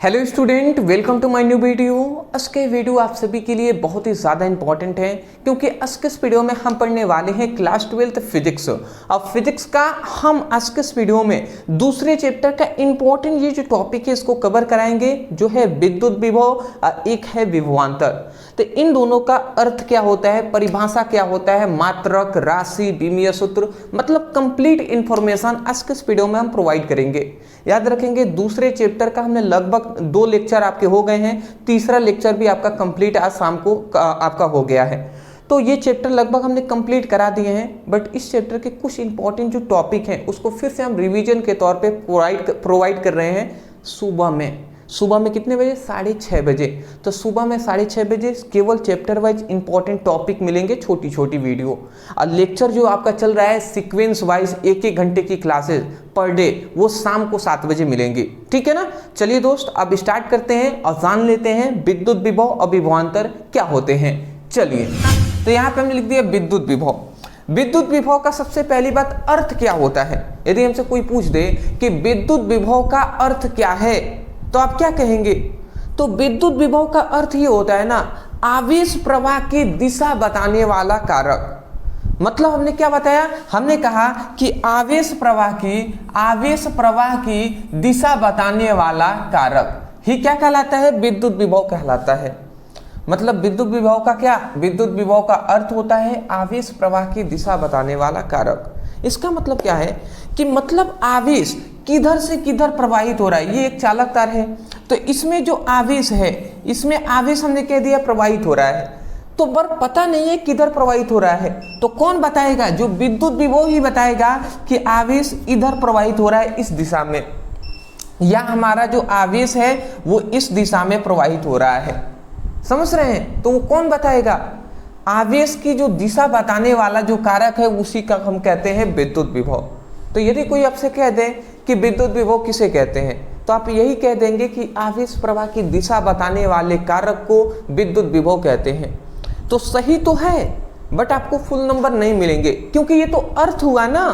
Hello student, welcome to my new video. आज के video आप सभी के लिए बहुत ही ज़्यादा इंपॉर्टेंट है क्योंकि आज के इस वीडियो में हम पढ़ने वाले हैं क्लास 12 फिजिक्स। अब फिजिक्स का हम आज के इस वीडियो में दूसरे चैप्टर का इंपॉर्टेंट ये जो टॉपिक है इसको कवर कराएंगे, जो है विद्युत विभव और एक है विभवांतर। तो इन दोनों का अर्थ क्या होता है, परिभाषा क्या होता है, मात्रक, राशि, विमीय सूत्र, मतलब कंप्लीट इंफॉर्मेशन आज के इस वीडियो में हम प्रोवाइड करेंगे। याद रखेंगे दूसरे चैप्टर का हमने लगभग 2 लेक्चर आपके हो गए हैं, तीसरा लेक्चर भी आपका कंप्लीट आज शाम को आपका हो गया है। तो ये चैप्टर लगभग हमने कंप्लीट करा दिए हैं, बट इस चैप्टर के कुछ इंपॉर्टेंट जो टॉपिक हैं उसको फिर से हम रिवीजन के तौर पे प्रोवाइड कर रहे हैं सुबह में कितने बजे? 6:30 बजे। तो सुबह में 6:30 बजे केवल चैप्टर वाइज इंपॉर्टेंट टॉपिक मिलेंगे, छोटी छोटी वीडियो। और लेक्चर जो आपका चल रहा है सीक्वेंस वाइज 1-1 घंटे की क्लासेस पर डे, वो शाम को 7 बजे मिलेंगी। ठीक है ना। चलिए दोस्त, अब स्टार्ट करते हैं और जान लेते हैं विद्युत विभव और विभवांतर क्या होते हैं। चलिए, तो यहाँ पे हमने लिख दिया विद्युत विभव। विद्युत विभव का सबसे पहली बात अर्थ क्या होता है। यदि हमसे कोई पूछ दे कि विद्युत विभव का अर्थ क्या है, तो आप क्या कहेंगे? तो विद्युत विभव का अर्थ ये होता है ना, आवेश प्रवाह की दिशा बताने वाला कारक। मतलब हमने क्या बताया? हमने कहा कि आवेश प्रवाह की दिशा बताने वाला कारक ही क्या कहलाता है? विद्युत विभव कहलाता है। मतलब विद्युत विभव का क्या? विद्युत विभव का अर्थ होता है आवेश प्रवाह की दिशा बताने वाला कारक। इसका मतलब क्या है कि मतलब आवेश किधर से किधर प्रवाहित हो रहा है। ये एक चालक तार है, तो इसमें जो आवेश है, इसमें आवेश हमने कह दिया प्रवाहित हो रहा है, तो पर पता नहीं है किधर प्रवाहित हो रहा है। तो कौन बताएगा? जो विद्युत विभव ही बताएगा कि आवेश इधर प्रवाहित हो रहा है, इस दिशा में, या हमारा जो आवेश है वो इस दिशा में प्रवाहित हो रहा है। समझ रहे हैं? तो वो कौन बताएगा? आवेश की जो दिशा बताने वाला जो कारक है उसी का हम कहते हैं विद्युत विभव। तो यदि कोई आपसे कह दे कि विद्युत विभव किसे कहते हैं, तो आप यही कह देंगे कि आवेश प्रवाह की दिशा बताने वाले कारक को विद्युत विभव कहते हैं। तो सही तो है, बट आपको फुल नंबर नहीं मिलेंगे क्योंकि ये तो अर्थ हुआ ना।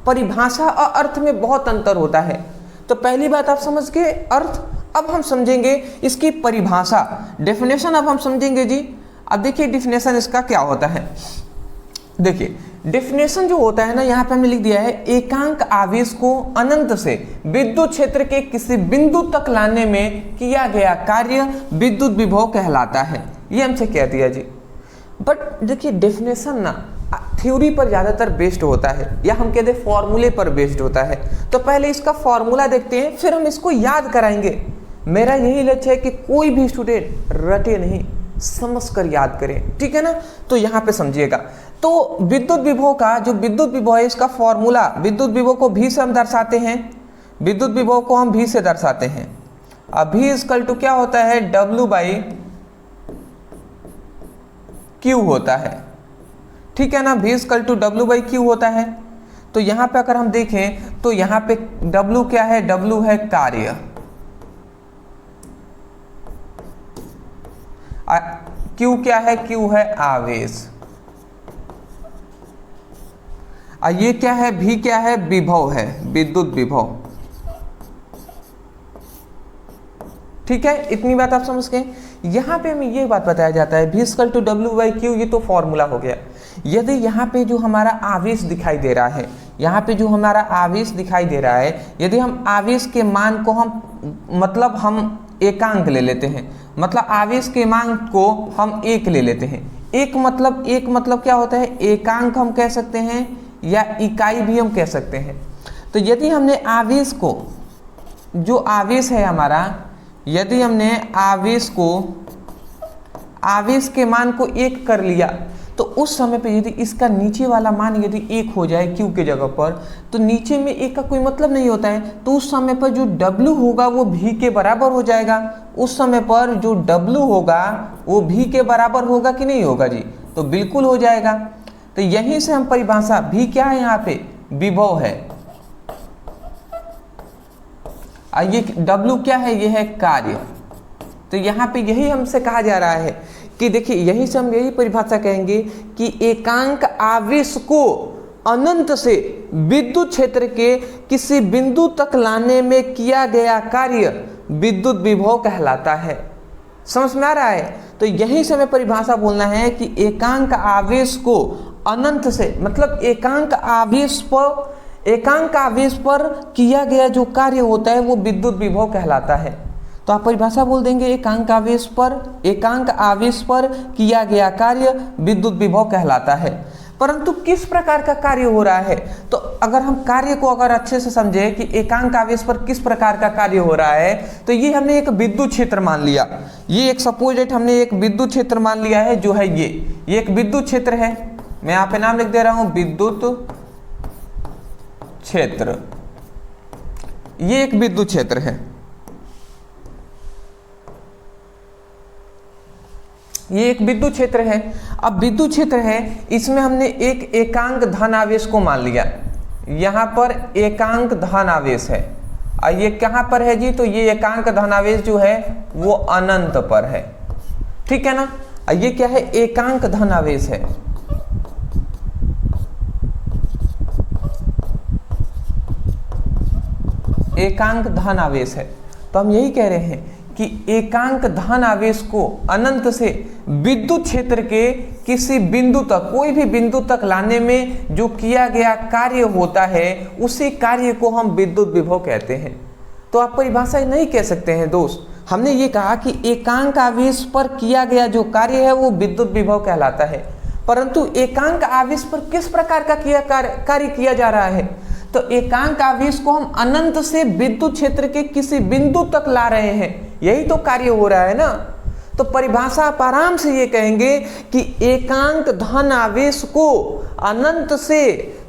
परिभाषा और अर्थ में बहुत अंतर होता है। तो पहली बात आप समझ गए अर्थ। अब हम समझेंगे इसकी परिभाषा, डेफिनेशन अब हम समझेंगे जी। अब देखिए डेफिनेशन इसका क्या होता है। देखिए डेफिनेशन जो होता है ना, यहाँ पे हमने लिख दिया है एकांक आवेश को अनंत से विद्युत क्षेत्र के किसी बिंदु तक लाने में किया गया कार्य विद्युत विभव कहलाता है। ये हमसे कह दिया जी। बट देखिए डेफिनेशन ना थ्योरी पर ज़्यादातर बेस्ड होता है, या हम कहते हैं फॉर्मूले पर बेस्ड होता है। तो पहले इसका फॉर्मूला देखते हैं, फिर हम इसको याद कराएंगे। मेरा यही लक्ष्य है कि कोई भी स्टूडेंट रटे नहीं, समझ कर याद करें। ठीक है ना। तो यहाँ पे समझिएगा, तो विद्युत विभव का जो विद्युत विभव है इसका फॉर्मूला, विद्युत विभव को भी से हम दर्शाते हैं। विद्युत विभव को हम भी से दर्शाते हैं। अब भी इक्वल टू क्या होता है? W/Q होता है। ठीक है ना। भी इक्वल टू W/Q होता है। तो यहाँ पे अगर हम देखें तो यहाँ पे W क्या है? W है कार्य, Q क्या है? Q है आवेश। ये क्या है? भी क्या है? विभव है, विद्युत विभव। ठीक है, इतनी बात आप समझ गए। यहाँ पे हमें ये बात बताया जाता है भी इक्वल टू W/Q, ये तो फॉर्मूला हो गया। यदि यहाँ पे जो हमारा आवेश दिखाई दे रहा है, यहाँ पे जो हमारा आवेश दिखाई दे रहा है, यदि हम आवेश के मान को हम एकांक ले लेते हैं, मतलब आवेश के मान को हम 1 ले लेते हैं। एक मतलब क्या होता है? एकांक हम कह सकते हैं या इकाई भी हम कह सकते हैं। तो यदि हमने आवेश को, जो आवेश है हमारा, यदि हमने आवेश के मान को 1 कर लिया, तो उस समय पे यदि इसका नीचे वाला मान यदि 1 हो जाए Q के जगह पर, तो नीचे में 1 का कोई मतलब नहीं होता है। तो उस समय पर जो W होगा वो V के बराबर हो जाएगा। उस समय पर जो W होगा वो V के बराबर होगा कि नहीं होगा जी? तो बिल्कुल हो जाएगा। तो यहीं से हम परिभाषा, भी क्या है यहाँ पे? विभव है। ये W क्या है? ये है कार्य। तो यहाँ पे यही हमसे कहा जा रहा है कि देखिए, यही से हम यही परिभाषा कहेंगे कि एकांक आवेश को अनंत से विद्युत क्षेत्र के किसी बिंदु तक लाने में किया गया कार्य विद्युत विभव कहलाता है। समझ में आ रहा है? तो यहीं से हमें परिभाषा बोलना है कि एकांक आवेश को अनंत से, मतलब एकांक आवेश पर किया गया जो कार्य होता है वो विद्युत विभव कहलाता है। तो आप परिभाषा बोल देंगे एकांक आवेश पर किया गया कार्य विद्युत विभव कहलाता है। परंतु किस प्रकार का कार्य हो रहा है, तो अगर हम कार्य को अगर अच्छे से समझे कि एकांक आवेश पर किस प्रकार का कार्य हो रहा है, तो ये हमने एक विद्युत क्षेत्र मान लिया, ये एक सपोजिट हमने एक विद्युत क्षेत्र मान लिया है जो है ये एक विद्युत क्षेत्र है। मैं यहाँ पे नाम लिख दे रहा हूं विद्युत क्षेत्र, ये एक विद्युत क्षेत्र है, ये एक विद्युत क्षेत्र है। अब विद्युत क्षेत्र है, इसमें हमने एक एकांक धन आवेश को मान लिया, यहाँ पर एकांक धन आवेश है, और ये कहाँ पर है जी, तो ये एकांक धन आवेश जो है वो अनंत पर है, ठीक है ना। ये क्या है, एकांक धन आवेश है, एकांक धन आवेश है। तो हम यही कह रहे हैं कि एकांक धन आवेश को अनंत से विद्युत क्षेत्र के किसी बिंदु तक, कोई भी बिंदु तक लाने में जो किया गया कार्य होता है उसी कार्य को हम विद्युत विभव कहते हैं। तो आप परिभाषा नहीं कह सकते हैं दोस्त, हमने ये कहा कि एकांक आवेश पर किया गया जो कार्य है वो विद्युत विभव कहलाता है, परंतु एकांक आवेश पर किस प्रकार का कार्य किया जा रहा है, तो एकांक आवेश को हम अनंत से विद्युत क्षेत्र के किसी बिंदु तक ला रहे हैं, यही तो कार्य हो रहा है ना। तो परिभाषा आप आराम से ये कहेंगे कि एकांक धन आवेश को अनंत से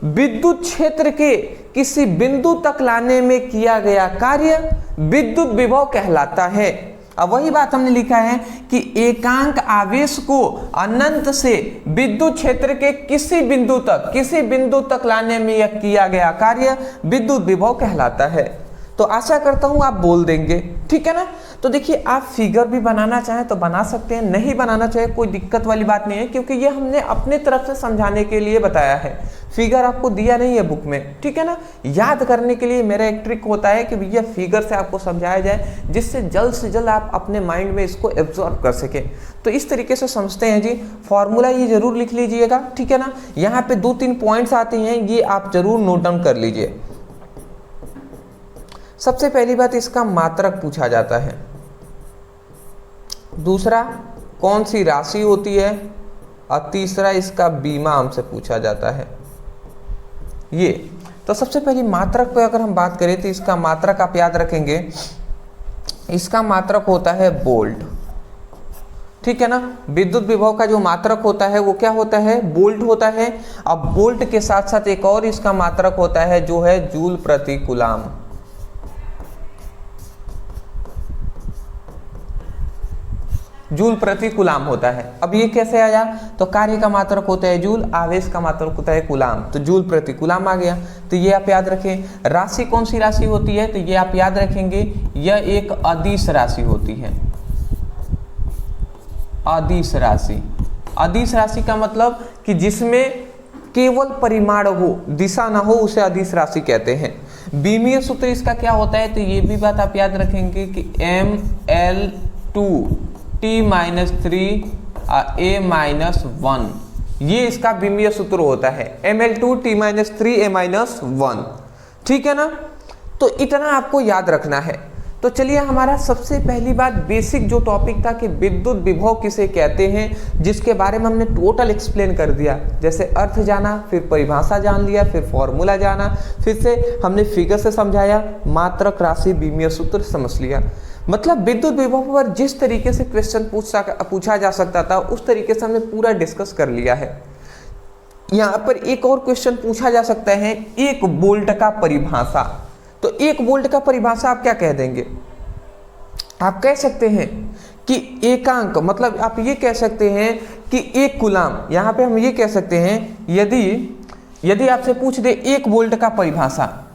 विद्युत क्षेत्र के किसी बिंदु तक लाने में किया गया कार्य विद्युत विभव कहलाता है। अब वही बात हमने लिखा है कि एकांक आवेश को अनंत से विद्युत क्षेत्र के किसी बिंदु तक लाने में यह किया गया कार्य विद्युत विभव कहलाता है। तो आशा करता हूं आप बोल देंगे, ठीक है ना। तो देखिए, आप फिगर भी बनाना चाहें तो बना सकते हैं, नहीं बनाना चाहे कोई दिक्कत वाली बात नहीं है, क्योंकि ये हमने अपने तरफ से समझाने के लिए बताया है, फिगर आपको दिया नहीं है बुक में, ठीक है ना। याद करने के लिए मेरा एक ट्रिक होता है कि भैया फिगर से आपको समझाया जाए, जिससे जल्द से जल्द आप अपने माइंड में इसको एब्जॉर्ब कर सके। तो इस तरीके से समझते हैं जी। फॉर्मूला ये जरूर लिख लीजिएगा, ठीक है ना। यहाँ पे 2-3 पॉइंट्स आते हैं, ये आप जरूर नोट डाउन कर लीजिए। सबसे पहली बात, इसका मात्रक पूछा जाता है। दूसरा, कौन सी राशि होती है, और तीसरा इसका बीमा हमसे पूछा जाता है। ये तो सबसे पहली मात्रक पे अगर हम बात करें तो इसका मात्रक आप याद रखेंगे, इसका मात्रक होता है वोल्ट, ठीक है ना। विद्युत विभव का जो मात्रक होता है वो क्या होता है, वोल्ट होता है। अब वोल्ट के साथ साथ एक और इसका मात्रक होता है जो है जूल प्रति कूलाम। जूल प्रति कूलाम होता है। अब ये कैसे आया, तो कार्य का मात्रक होता है जूल, आवेश का मात्रक होता है कूलाम, तो जूल प्रति कूलाम आ गया। तो ये आप याद रखें। राशि कौन सी राशि होती है, तो ये आप याद रखेंगे, यह एक अदिश राशि होती है। अदिश राशि, अदिश राशि का मतलब कि जिसमें केवल परिमाण हो, दिशा ना हो, उसे अदिश राशि कहते हैं। बीमीय सूत्र इसका क्या होता है, तो ये भी बात आप याद रखेंगे कि ML2 T-3 A-1, ये इसका विमीय सूत्र होता है, ML2 T-3 A-1, ठीक है ना। तो इतना आपको याद रखना है। तो चलिए, हमारा सबसे पहली बात बेसिक जो टॉपिक था कि विद्युत विभव किसे कहते हैं, जिसके बारे में हमने टोटल एक्सप्लेन कर दिया। जैसे अर्थ जाना, फिर परिभाषा जान लिया, फिर फॉर्मूला जाना, फिर से हमने फिगर से समझाया, मात्रक, राशि, विमीय सूत्र समझ लिया। मतलब विद्युत विभव पर जिस तरीके से क्वेश्चन पूछा जा सकता था उस तरीके से हमने पूरा डिस्कस कर लिया है। यहाँ पर एक और क्वेश्चन पूछा जा सकता है, 1 वोल्ट का परिभाषा। तो 1 वोल्ट का परिभाषा आप क्या कह देंगे, आप कह सकते हैं कि एकांक, मतलब आप ये कह सकते हैं कि 1 कूलाम। यहाँ पे हम ये कह सकते हैं, यदि आपसे पूछ दे 1 वोल्ट का परिभाषा,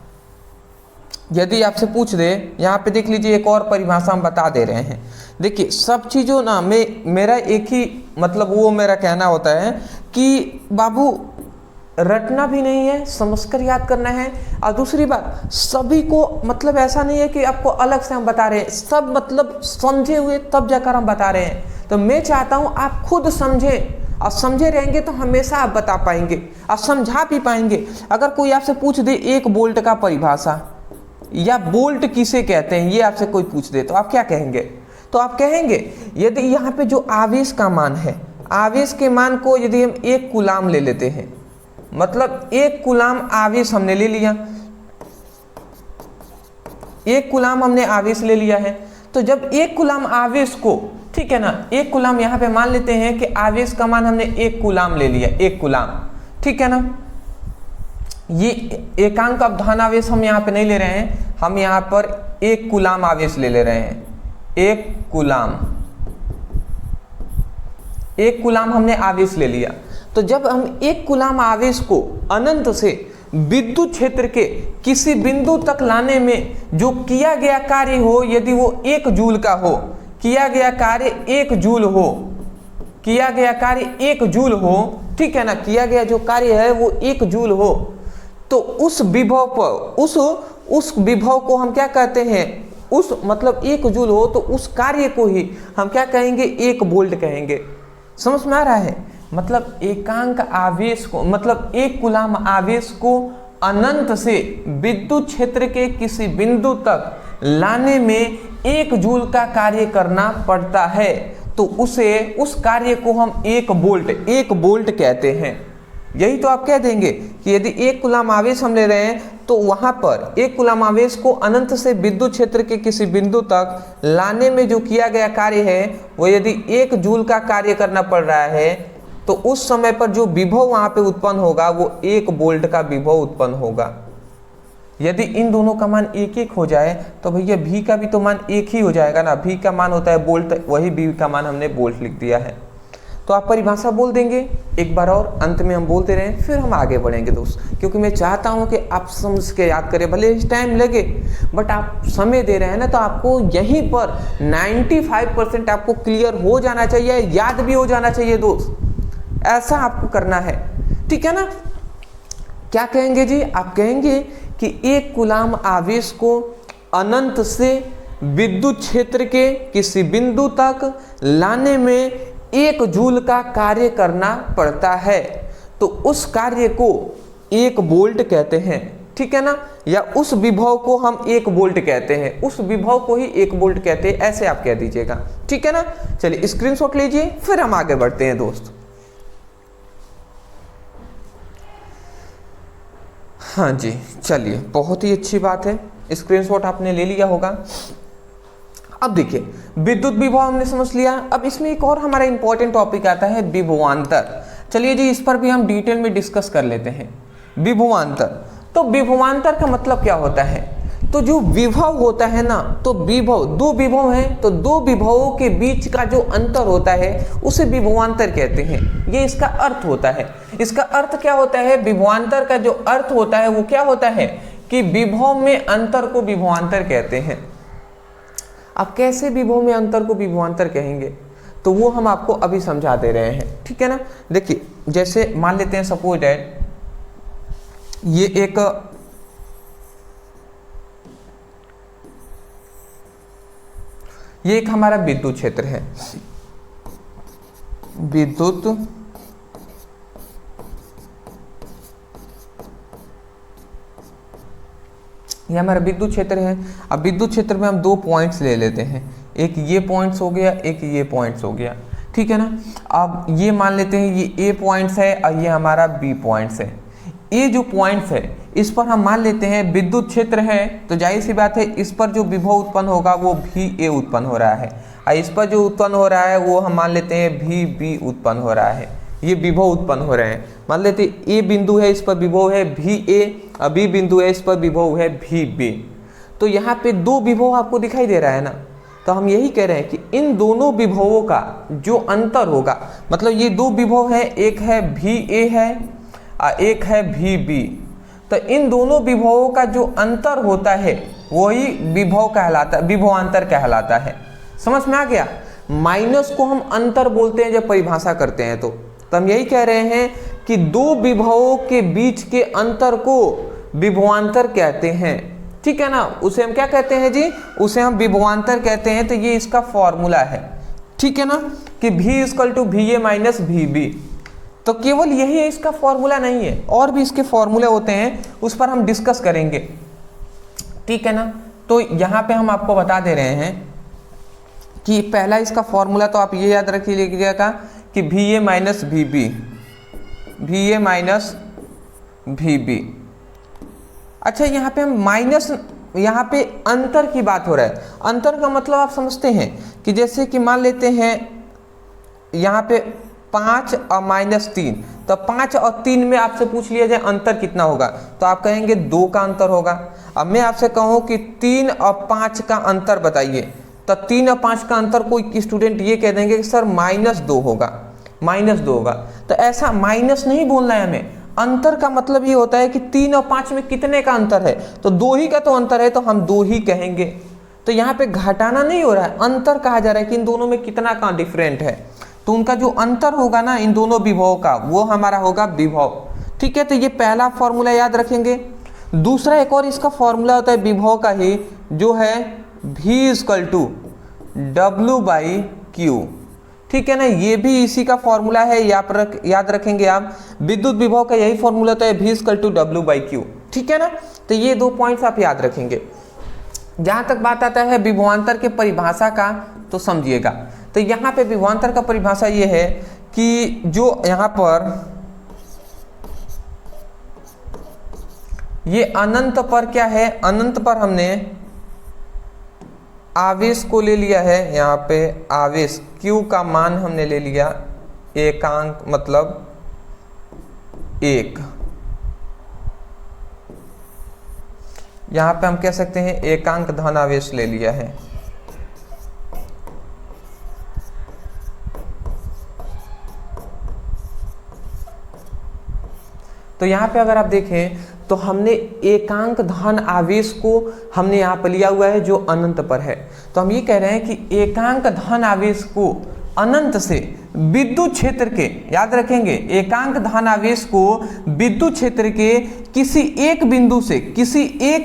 यदि आपसे पूछ दे, यहाँ पे देख लीजिए एक और परिभाषा हम बता दे रहे हैं। देखिए, सब चीज़ों ना मेरा एक ही मतलब वो मेरा कहना होता है कि बाबू रटना भी नहीं है, समझकर याद करना है। और दूसरी बात, सभी को मतलब ऐसा नहीं है कि आपको अलग से हम बता रहे हैं, सब मतलब समझे हुए तब जाकर हम बता रहे हैं। तो मैं चाहता हूं आप खुद समझें, और समझे रहेंगे तो हमेशा आप बता पाएंगे और समझा भी पाएंगे। अगर कोई आपसे पूछ दे एक बोल्ट का परिभाषा या बोल्ट किसे कहते हैं, ये आपसे कोई पूछ दे तो आप क्या कहेंगे? तो आप कहेंगे यदि यहाँ पे जो आवेश का मान है, आवेश के मान को यदि हम 1 कूलाम ले लेते हैं, मतलब 1 कूलाम आवेश हमने ले लिया, 1 कूलाम हमने आवेश ले लिया है। तो जब 1 कूलाम आवेश को, ठीक है ना, 1 कूलाम यहाँ पे मान लेते हैं कि आवेश का मान हमने 1 कूलाम ले लिया, 1 कूलाम, ठीक है ना। ये एकांक अवधान आवेश हम यहाँ पे नहीं ले रहे हैं, हम यहाँ पर 1 कूलाम आवेश ले रहे हैं। 1 कूलाम हमने आवेश ले लिया। तो जब हम 1 कूलाम आवेश को अनंत से विद्युत क्षेत्र के किसी बिंदु तक लाने में जो किया गया कार्य हो, यदि वो 1 जूल का हो, किया गया कार्य 1 जूल हो, किया गया कार्य 1 जूल हो, ठीक है ना, किया गया जो कार्य है वो 1 जूल हो, तो उस विभव पर, उस विभव को हम क्या कहते हैं, उस मतलब 1 जूल हो तो उस कार्य को ही हम क्या कहेंगे, 1 वोल्ट कहेंगे। समझ में आ रहा है? मतलब एकांक आवेश को, मतलब 1 कूलाम आवेश को अनंत से विद्युत क्षेत्र के किसी बिंदु तक लाने में 1 जूल का कार्य करना पड़ता है, तो उस कार्य को हम 1 वोल्ट कहते हैं। यही तो आप कह देंगे कि यदि 1 कूलाम आवेश हम ले रहे हैं तो वहां पर 1 कूलाम आवेश को अनंत से विद्युत क्षेत्र के किसी बिंदु तक लाने में जो किया गया कार्य है वो यदि 1 जूल का कार्य करना पड़ रहा है, तो उस समय पर जो विभव वहां पे उत्पन्न होगा वो 1 वोल्ट का विभव उत्पन्न होगा। यदि इन दोनों का मान 1 हो जाए तो भैया भी का भी तो मान 1 ही हो जाएगा ना। भी का मान होता है वोल्ट, वही भी का मान हमने वोल्ट लिख दिया है। तो आप परिभाषा बोल देंगे एक बार और, अंत में हम बोलते रहें, फिर हम आगे बढ़ेंगे दोस्त, क्योंकि मैं चाहता हूं कि आप समझ के याद करें, भले इस टाइम लगे बट आप समय दे रहे हैं ना, तो आपको यहीं पर 95% आपको क्लियर हो जाना चाहिए, याद भी हो जाना चाहिए दोस्त। ऐसा आपको करना है, ठीक है ना। क्या कहेंगे जी? आप कहेंगे कि 1 कूलाम आवेश को अनंत से विद्युत क्षेत्र के किसी बिंदु तक लाने में 1 जूल का कार्य करना पड़ता है, तो उस कार्य को 1 वोल्ट कहते हैं, ठीक है ना। या उस विभव को हम 1 वोल्ट कहते हैं, उस विभव को ही 1 वोल्ट कहते हैं, ऐसे आप कह दीजिएगा, ठीक है ना। चलिए स्क्रीनशॉट लीजिए, फिर हम आगे बढ़ते हैं दोस्त। हाँ जी, चलिए, बहुत ही अच्छी बात है, स्क्रीनशॉट आपने ले लिया होगा। अब देखिए, विद्युत विभव हमने समझ लिया। अब इसमें एक और हमारा इंपॉर्टेंट टॉपिक आता है, विभवांतर। चलिए जी, इस पर भी हम डिटेल में डिस्कस कर लेते हैं। विभवांतर, तो विभवांतर का मतलब क्या होता है? तो जो विभव होता है ना, तो विभव, 2 विभव हैं, तो 2 विभवों के बीच का जो अंतर होता है उसे विभवांतर कहते हैं। ये इसका अर्थ होता है। इसका अर्थ क्या होता है? विभवांतर का जो अर्थ होता है वो क्या होता है कि विभव में अंतर को विभवांतर कहते हैं। अब कैसे विभव में अंतर को विभवांतर कहेंगे, तो वो हम आपको अभी समझा दे रहे हैं, ठीक है ना। देखिए, जैसे मान लेते हैं, सपोज दैट ये एक हमारा विद्युत क्षेत्र है, विद्युत ये हमारा विद्युत क्षेत्र है। अब विद्युत क्षेत्र में हम 2 पॉइंट्स ले लेते हैं, एक ये पॉइंट्स हो गया, एक ये पॉइंट्स हो गया, ठीक है ना। अब ये मान लेते हैं ये A पॉइंट्स है और ये हमारा B पॉइंट्स है। ये जो पॉइंट्स है इस पर हम मान लेते हैं विद्युत क्षेत्र है, तो जाहिर सी बात है इस पर जो विभव उत्पन्न होगा वो VA उत्पन्न हो रहा है, और इस पर जो उत्पन्न हो रहा है वो हम मान लेते हैं VB उत्पन्न हो रहा है। ये विभव उत्पन्न हो रहे हैं। मान लेते हैं A बिंदु है, इस पर विभव है VA, और B बिंदु है, इस पर विभव है VB। तो यहाँ पे 2 विभव आपको दिखाई दे रहा है ना, तो हम यही कह रहे हैं कि इन दोनों विभवों का जो अंतर होगा, मतलब ये 2 विभव है, एक है VA है और एक है VB, तो इन दोनों विभवों का जो अंतर होता है वही विभव कहलाता है, विभवांतर कहलाता है। समझ में आ गया? माइनस को हम अंतर बोलते हैं जब परिभाषा करते हैं, तो हम यही कह रहे हैं कि दो विभवों के बीच के अंतर को विभवांतर कहते हैं, ठीक है ना। उसे हम क्या कहते हैं जी, उसे हम विभवांतर कहते हैं। तो ये इसका फॉर्मूला है, ठीक है ना, कि V = VA माइनस VB। तो केवल यही है इसका फॉर्मूला नहीं है, और भी इसके फॉर्मूले होते हैं, उस पर हम डिस्कस करेंगे, ठीक है ना। तो यहाँ पे हम आपको बता दे रहे हैं कि पहला इसका फॉर्मूला तो आप ये याद रखिए लीजिएगा कि VA minus VB, VA minus VB। अच्छा, यहाँ पे हम माइनस, यहाँ पे अंतर की बात हो रहा है। अंतर का मतलब आप समझते हैं कि जैसे कि मान लेते हैं यहाँ पे 5 और -3, तो 5 और 3 में आपसे पूछ लिया जाए अंतर कितना होगा, तो आप कहेंगे 2 का अंतर होगा। अब मैं आपसे कहूँ कि 3 और 5 का अंतर बताइए, तो 3 और 5 का अंतर कोई स्टूडेंट ये कह देंगे कि सर -2 होगा, -2 होगा। तो ऐसा माइनस नहीं बोलना है हमें, अंतर का मतलब ये होता है कि 3 और 5 में कितने का अंतर है, तो 2 ही का तो अंतर है, तो हम 2 ही कहेंगे। तो यहाँ पे घटाना नहीं हो रहा है, अंतर कहा जा रहा है कि इन दोनों में कितना का डिफरेंट है। तो उनका जो अंतर होगा ना इन दोनों विभवों का, वो हमारा होगा विभव, ठीक है। तो ये पहला फॉर्मूला याद रखेंगे। दूसरा एक और इसका फॉर्मूला होता है विभव का ही, जो है V = W/Q, ठीक है ना। ये भी इसी का फॉर्मूला है, याद रखेंगे आप। विद्युत विभव का यही फॉर्मूला होता है V = W/Q, ठीक है ना। तो ये 2 पॉइंट्स आप याद रखेंगे। जहाँ तक बात आता है विभवांतर के परिभाषा का, तो समझिएगा। तो यहाँ पे विभवांतर का परिभाषा ये है कि जो यहाँ पर ये अनंत पर क्या है, अनंत पर हमने आवेश को ले लिया है। यहाँ पे आवेश Q का मान हमने ले लिया एकांक, मतलब 1। यहाँ पे हम कह सकते हैं एकांक धन आवेश ले लिया है। तो यहाँ पे अगर आप देखें तो हमने एकांक धन आवेश को हमने यहाँ पर लिया हुआ है जो अनंत पर है। तो हम ये कह रहे हैं कि एकांक धन आवेश को अनंत से विद्युत क्षेत्र के, याद रखेंगे, एकांक धन आवेश को विद्युत क्षेत्र के किसी एक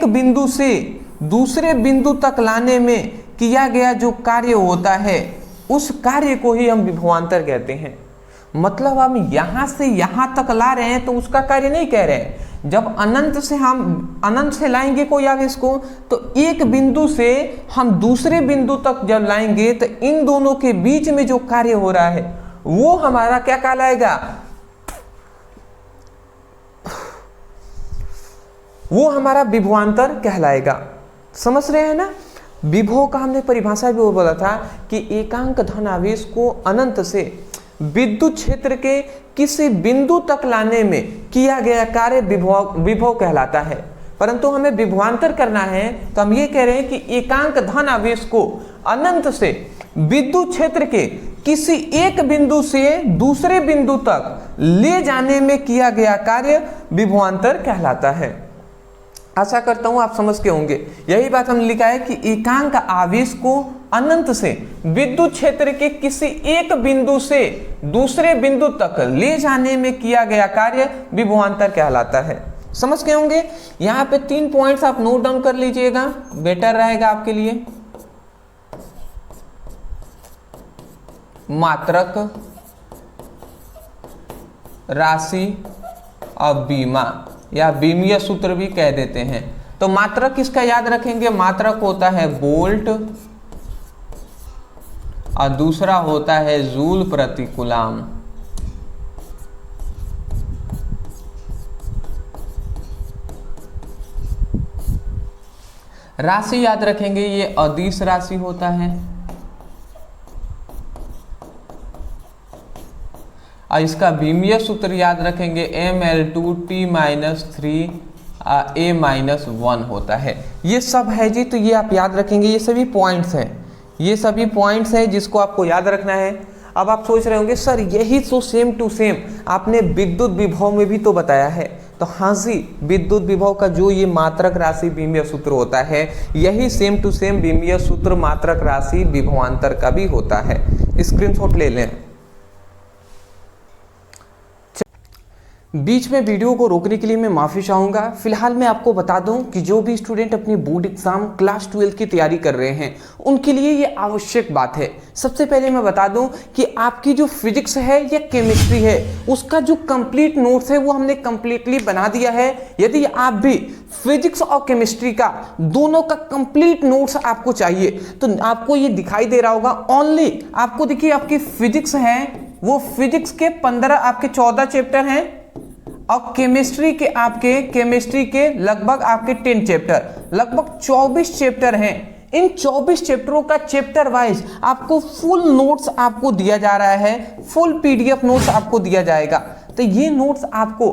बिंदु से दूसरे बिंदु तक लाने में किया गया जो कार्य होता है, उस कार्य को ही हम विभवांतर कहते हैं। मतलब हम यहाँ से यहाँ तक ला रहे हैं तो उसका कार्य नहीं कह रहे हैं। जब हम अनंत से लाएंगे कोई आवेश को, तो एक बिंदु से हम दूसरे बिंदु तक जब लाएंगे तो इन दोनों के बीच में जो कार्य हो रहा है वो हमारा क्या कहलाएगा, वो हमारा विभवांतर कहलाएगा। समझ रहे हैं ना। विभव का हमने परिभाषा भी वो बोला था कि एकांक धन आवेश को अनंत से विद्युत क्षेत्र के किसी बिंदु तक लाने में किया गया कार्य विभव कहलाता है। परंतु हमें विभवांतर करना है तो हम ये कह रहे हैं कि एकांक धन आवेश को अनंत से विद्युत क्षेत्र के किसी एक बिंदु से दूसरे बिंदु तक ले जाने में किया गया कार्य विभवांतर कहलाता है। आशा करता हूं आप समझ के होंगे। यही बात हमने लिखा है कि एकांक आवेश को अनंत से विद्युत क्षेत्र के किसी एक बिंदु से दूसरे बिंदु तक ले जाने में किया गया कार्य विभवांतर कहलाता है। समझ के होंगे। यहाँ पे 3 पॉइंट्स आप नोट डाउन कर लीजिएगा, बेटर रहेगा आपके लिए। मात्रक, राशि और बीमा या बीमीय सूत्र भी कह देते हैं। तो मात्रक किसका याद रखेंगे, मात्रक होता है वोल्ट और दूसरा होता है जूल प्रति कूलम। राशि याद रखेंगे, ये अदिश राशि होता है और इसका बीमीय सूत्र याद रखेंगे mL2T-3 A-1 होता है। ये सब है जी, तो ये आप याद रखेंगे। ये सभी पॉइंट्स हैं, ये सभी पॉइंट्स हैं जिसको आपको याद रखना है। अब आप सोच रहे होंगे सर यही तो सेम टू सेम आपने विद्युत विभव में भी तो बताया है। तो हाँ जी, विद्युत विभव का जो ये मात्रक राशि बीमीय सूत्र होता है, यही सेम टू सेम बीमीय सूत्र मात्रक राशि विभवांतर का भी होता है। स्क्रीनशॉट ले लें। बीच में वीडियो को रोकने के लिए मैं माफ़ी चाहूँगा। फिलहाल मैं आपको बता दूं कि जो भी स्टूडेंट अपनी बोर्ड एग्जाम क्लास 12 की तैयारी कर रहे हैं उनके लिए ये आवश्यक बात है। सबसे पहले मैं बता दूं कि आपकी जो फिजिक्स है या केमिस्ट्री है उसका जो कंप्लीट नोट्स है वो हमने कंप्लीटली बना दिया है। यदि आप भी फिजिक्स और केमिस्ट्री का दोनों का कंप्लीट नोट्स आपको चाहिए तो आपको ये दिखाई दे रहा होगा। ओनली आपको देखिए, आपकी फिजिक्स है वो फिजिक्स के 15 आपके 14 चैप्टर हैं और केमिस्ट्री के लगभग आपके 10 चैप्टर, लगभग 24 चैप्टर हैं। इन 24 चैप्टरों का चैप्टर वाइज आपको फुल नोट्स आपको दिया जा रहा है, फुल पीडीएफ नोट्स आपको दिया जाएगा। तो ये नोट्स आपको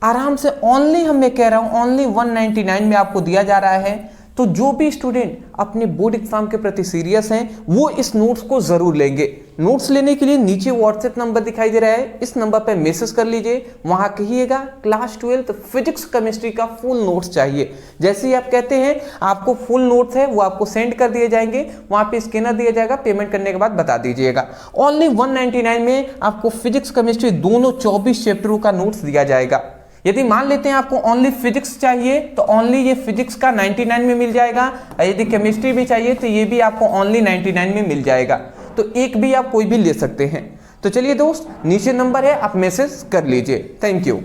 आराम से ओनली, मैं कह रहा हूं ओनली 199 में आपको दिया जा रहा है। तो जो भी स्टूडेंट अपने बोर्ड एग्जाम के प्रति सीरियस हैं वो इस नोट्स को जरूर लेंगे। नोट्स लेने के लिए नीचे व्हाट्सएप नंबर दिखाई दे रहा है, इस नंबर पर मैसेज कर लीजिए। वहां कहिएगा क्लास 12 फिजिक्स केमिस्ट्री का फुल नोट्स चाहिए। जैसे ही आप कहते हैं आपको फुल नोट्स है वो आपको सेंड कर दिए जाएंगे, वहां पे स्कैनर दिया जाएगा, पेमेंट करने के बाद बता दीजिएगा। ओनली 199 में आपको फिजिक्स केमिस्ट्री दोनों 24 चैप्टरों का नोट्स दिया जाएगा। यदि मान लेते हैं आपको ओनली फिजिक्स चाहिए तो ओनली ये फिजिक्स का 99 में मिल जाएगा, और यदि केमिस्ट्री भी चाहिए तो ये भी आपको ओनली 99 में मिल जाएगा। तो एक भी आप कोई भी ले सकते हैं। तो चलिए दोस्त, नीचे नंबर है, आप मैसेज कर लीजिए। Thank you.